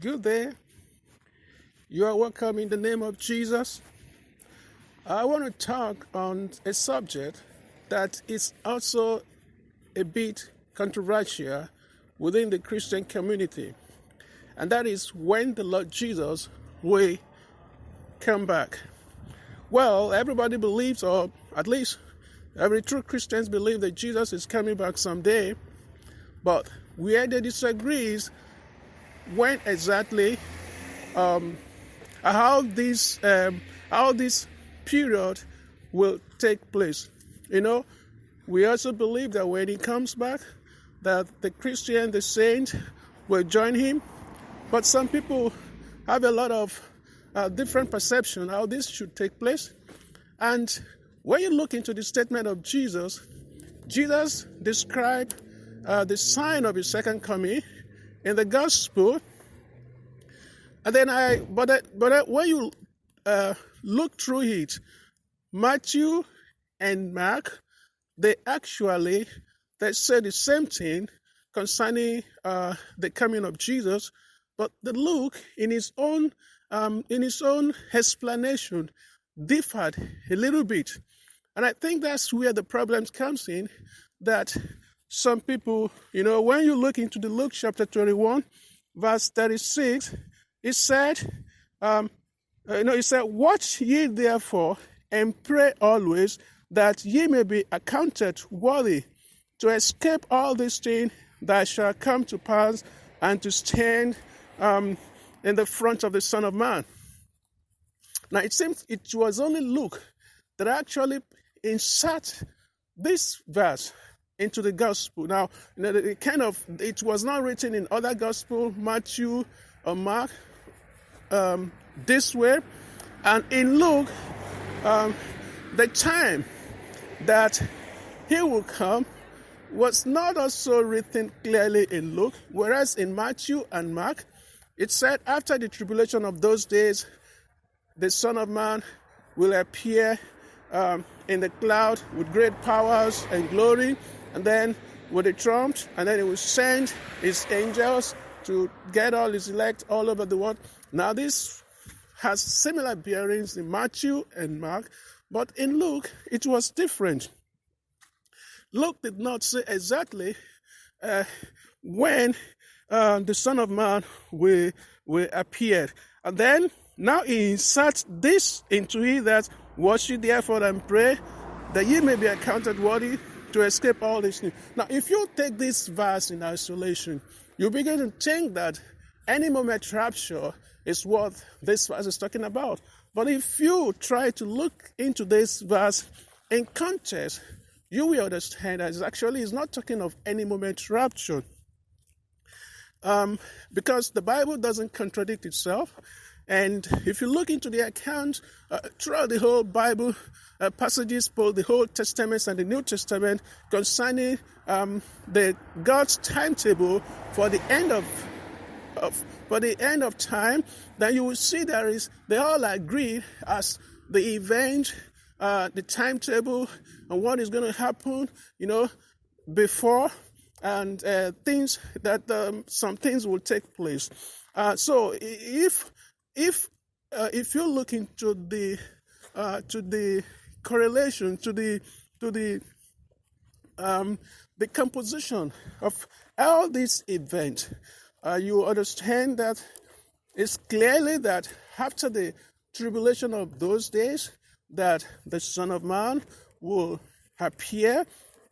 Good day. You are welcome in the name of Jesus. I want to talk on a subject that is also a bit controversial within the Christian community, and that is when the Lord Jesus will come back. Well, everybody believes, or at least every true Christians believe, that Jesus is coming back someday, but where they disagree is when exactly how this period will take place. We also believe that when he comes back, that the Christian, the saint, will join him. But some people have a lot of different perception how this should take place. And when you look into the statement of Jesus, Jesus described the sign of his second coming in the gospel. And then when you look through it, Matthew and Mark, they say the same thing concerning the coming of Jesus, but the Luke in his own explanation differed a little bit. And I think that's where the problem comes in, that some people, when you look into the Luke chapter 21, verse 36, it said, watch ye therefore, and pray always, that ye may be accounted worthy to escape all these things that shall come to pass, and to stand in the front of the Son of Man. Now, it seems it was only Luke that actually insert this verse into the gospel. Now, it was not written in other gospel, Matthew or Mark, this way. And in Luke, the time that he will come was not also written clearly in Luke, whereas in Matthew and Mark, it said, after the tribulation of those days, the Son of Man will appear in the cloud with great powers and glory, and then with a trump, and then he will send his angels to get all his elect all over the world. Now, this has similar bearings in Matthew and Mark, but in Luke, it was different. Luke did not say exactly when the Son of Man will appear. And then, now he inserts this into it, that watch ye therefore and pray, that ye may be accounted worthy to escape all these things. Now, if you take this verse in isolation, you begin to think that any moment rapture is what this verse is talking about. But if you try to look into this verse in context, you will understand that it's not talking of any moment rapture. Because the Bible doesn't contradict itself. And if you look into the account throughout the whole Bible, passages, both the Old Testament and the New Testament, concerning the God's timetable for the end of time, then you will see they all agree as the event, the timetable, and what is going to happen, before, and things that some things will take place. So if you look into the correlation, to the composition of all these events, you understand that it's clearly that after the tribulation of those days, that the Son of Man will appear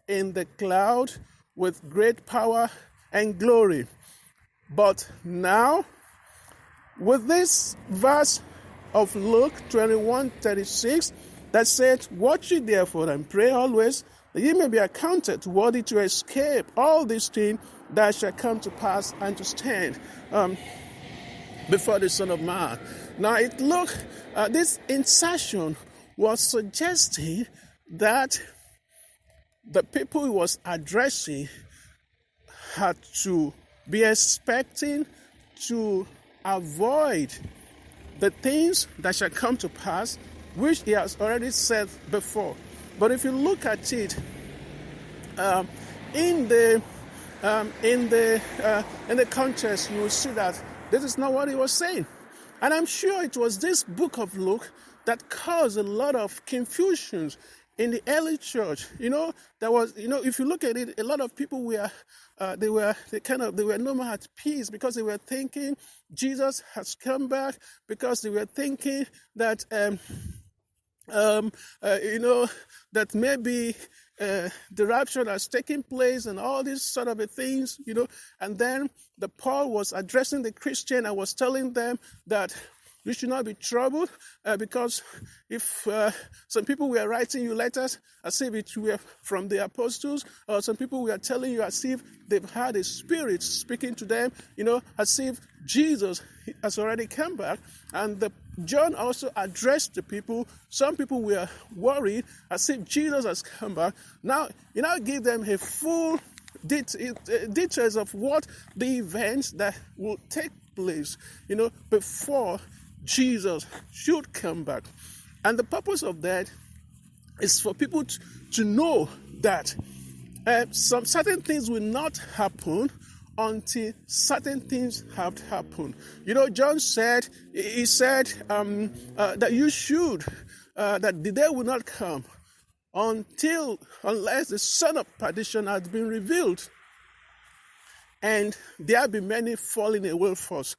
in the cloud with great power and glory. But now, with this verse of Luke 21:36 that said, watch ye therefore and pray always, that ye may be accounted worthy to escape all these things that shall come to pass, and to stand before the Son of Man. Now, this insertion was suggesting that the people he was addressing had to be expecting to avoid the things that shall come to pass, which he has already said before. But if you look at it in the context, you will see that This is not what he was saying. And I'm sure it was this book of Luke that caused a lot of confusions in the early church. There was, if you look at it, a lot of people were, they were no more at peace because they were thinking Jesus has come back, because they were thinking that, that maybe the rapture has taken place and all these sort of things, and then Paul was addressing the Christian and was telling them that you should not be troubled because if some people were writing you letters as if it were from the apostles, or some people were telling you as if they've had a spirit speaking to them, as if Jesus has already come back. And John also addressed the people. Some people were worried as if Jesus has come back. Now, give them a full details of what the events that will take place, before Jesus should come back. And the purpose of that is for people to know that some certain things will not happen until certain things have happened. John said, that you should, that the day will not come unless the son of perdition has been revealed, and there be many falling away first.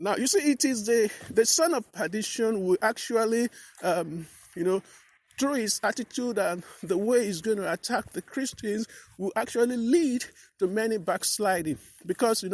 Now, you see, it is the son of perdition will actually, through his attitude and the way he's going to attack the Christians, will actually lead to many backsliding. Because,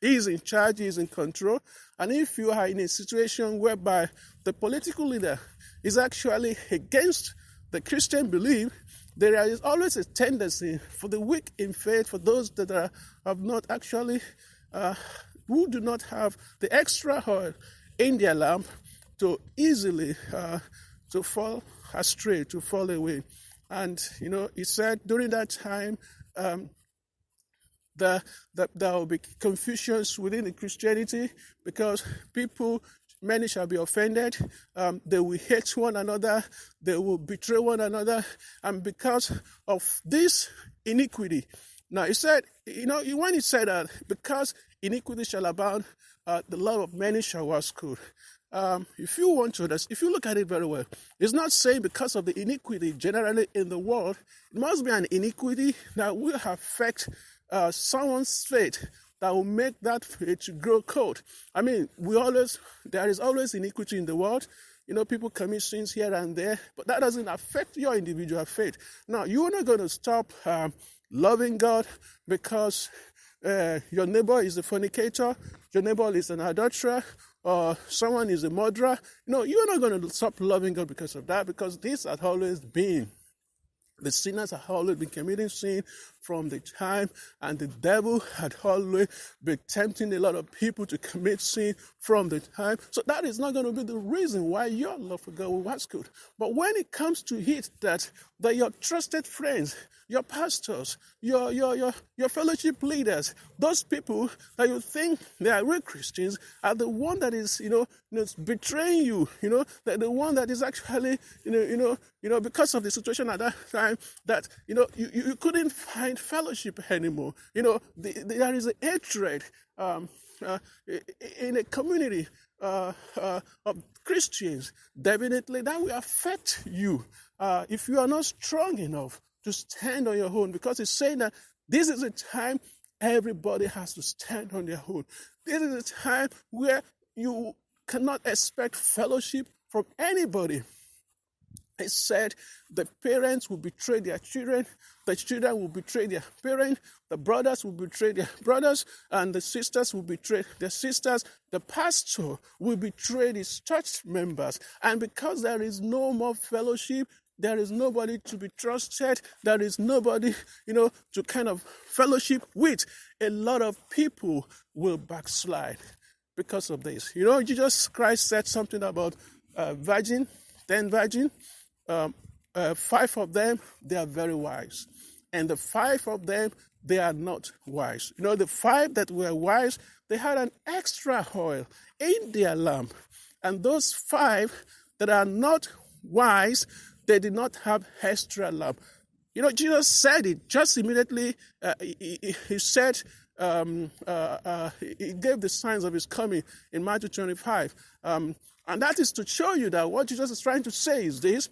he's in charge, he's in control. And if you are in a situation whereby the political leader is actually against the Christian belief, there is always a tendency for the weak in faith, for those that have not actually, who do not have the extra oil in their lamp, to easily to fall astray, to fall away. And, he said during that time, there will be confusions within the Christianity because many shall be offended. They will hate one another. They will betray one another. And because of this iniquity. Now, he said, when he said that, because iniquity shall abound, the love of many shall wax cold. If you look at it very well, it's not saying because of the iniquity generally in the world. It must be an iniquity that will affect someone's faith, that will make that faith to grow cold. I mean, there is always iniquity in the world. People commit sins here and there, but that doesn't affect your individual faith. Now, you're not going to stop loving God because your neighbor is a fornicator, your neighbor is an adulterer, or someone is a murderer. No, you're not going to stop loving God because of that, because this has always been. The sinners have always been committing sin from the time, and the devil had always been tempting a lot of people to commit sin from the time. So that is not going to be the reason why your love for God will wax good. But when it comes to it, that your trusted friends, your pastors, your fellowship leaders, those people that you think they are real Christians, are the one that is betraying you. That the one that is actually because of the situation at that time, that you couldn't find fellowship anymore. There is a hatred in a community of Christians. Definitely that will affect you if you are not strong enough to stand on your own, because it's saying that this is a time everybody has to stand on their own. This is a time where you cannot expect fellowship from anybody. It said the parents will betray their children, the children will betray their parents, the brothers will betray their brothers, and the sisters will betray their sisters. The pastor will betray his church members. And because there is no more fellowship, there is nobody to be trusted, there is nobody, to kind of fellowship with, a lot of people will backslide because of this. Jesus Christ said something about 10 virgins. 5 of them, they are very wise. And the 5 of them, they are not wise. The 5 that were wise, they had an extra oil in their lamp. And those 5 that are not wise, they did not have extra lamp. Jesus said it just immediately. He said, he gave the signs of his coming in Matthew 25. And that is to show you that what Jesus is trying to say is this: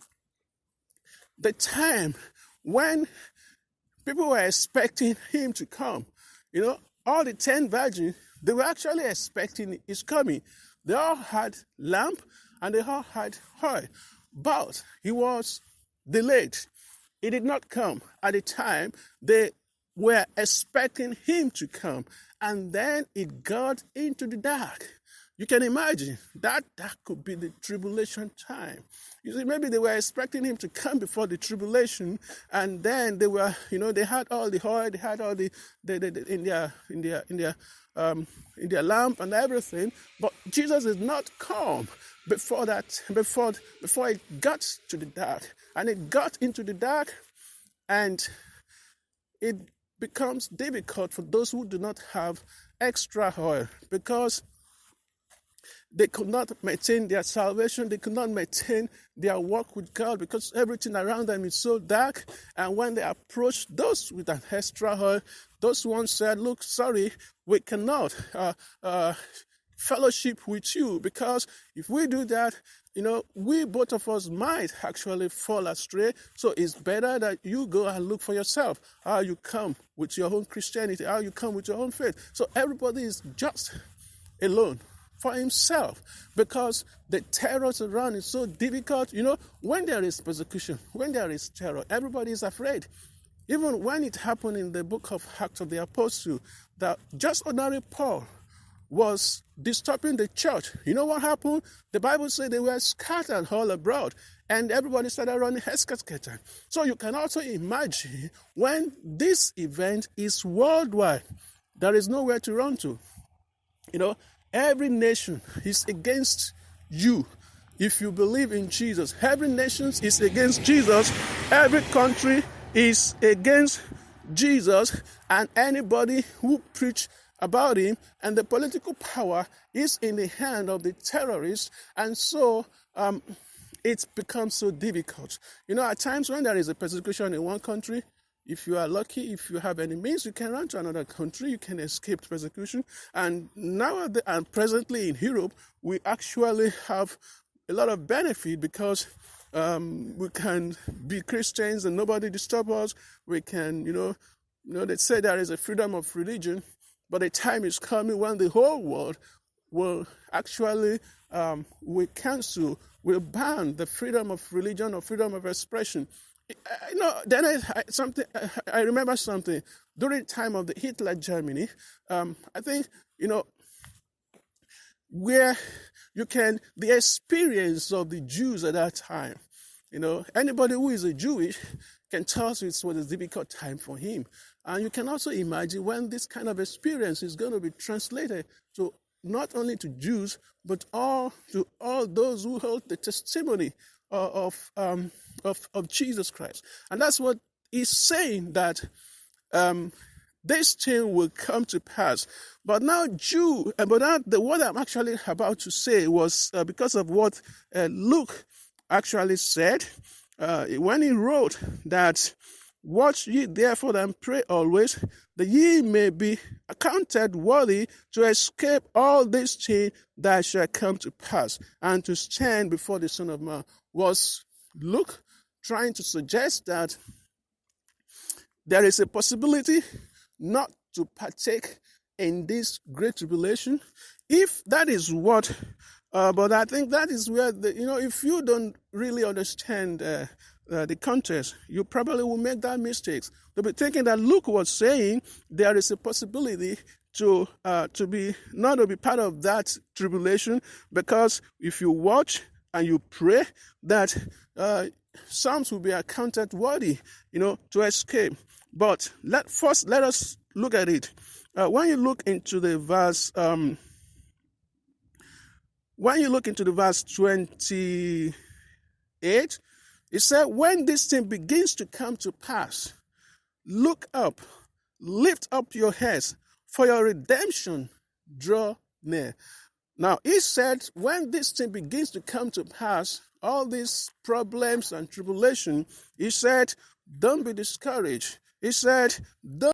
the time when people were expecting him to come, all the 10 virgins, they were actually expecting his coming. They all had lamp and they all had oil, but he was delayed. He did not come at the time they were expecting him to come, and then it got into the dark. You can imagine that could be the tribulation time. You see, maybe they were expecting him to come before the tribulation, and then they were, they had all the oil, they had all the in their lamp and everything. But Jesus did not come before that, before it got to the dark, and it got into the dark, and it becomes difficult for those who do not have extra oil, because they could not maintain their salvation. They could not maintain their walk with God, because everything around them is so dark. And when they approach those with an extra oil, those ones said, look, sorry, we cannot fellowship with you, because if we do that, we both of us might actually fall astray. So it's better that you go and look for yourself, how you come with your own Christianity, how you come with your own faith. So everybody is just alone for himself, because the terrors around is so difficult. When there is persecution, when there is terror, everybody is afraid. Even when it happened in the book of Acts of the Apostles, that just ordinary Paul was disturbing the church. You know what happened? The Bible said they were scattered all abroad, and everybody started running scattered. So you can also imagine when this event is worldwide, there is nowhere to run to. Every nation is against you. If you believe in Jesus, every nation is against Jesus. Every country is against Jesus, and anybody who preach about him, and the political power is in the hand of the terrorists. And so it becomes so difficult. At times when there is a persecution in one country, if you are lucky, if you have any means, you can run to another country, you can escape persecution. And and presently in Europe, we actually have a lot of benefit, because we can be Christians and nobody disturb us. We can, they say there is a freedom of religion, but the time is coming when the whole world will actually will ban the freedom of religion or freedom of expression. Then I remember something during the time of the Hitler Germany. I think, where the experience of the Jews at that time, anybody who is a Jewish can tell us it was a difficult time for him. And you can also imagine when this kind of experience is going to be translated to not only to Jews, but to all those who hold the testimony of Jesus Christ. And that's what he's saying, that this thing will come to pass. But now what I'm actually about to say was because of what Luke actually said when he wrote that, watch ye therefore and pray always, that ye may be accounted worthy to escape all these things that shall come to pass, and to stand before the Son of Man. Was Luke trying to suggest that there is a possibility not to partake in this great tribulation? If that is what, but I think that is where, if you don't really understand the context, you probably will make that mistake. You'll be thinking that Luke was saying there is a possibility to be part of that tribulation, because if you watch and you pray, that some will be accounted worthy, to escape. But let us look at it. When you look into the verse 28, it said, when this thing begins to come to pass, look up, lift up your heads, for your redemption draw near. Now, he said, when this thing begins to come to pass, all these problems and tribulation, he said, don't be discouraged. He said, don't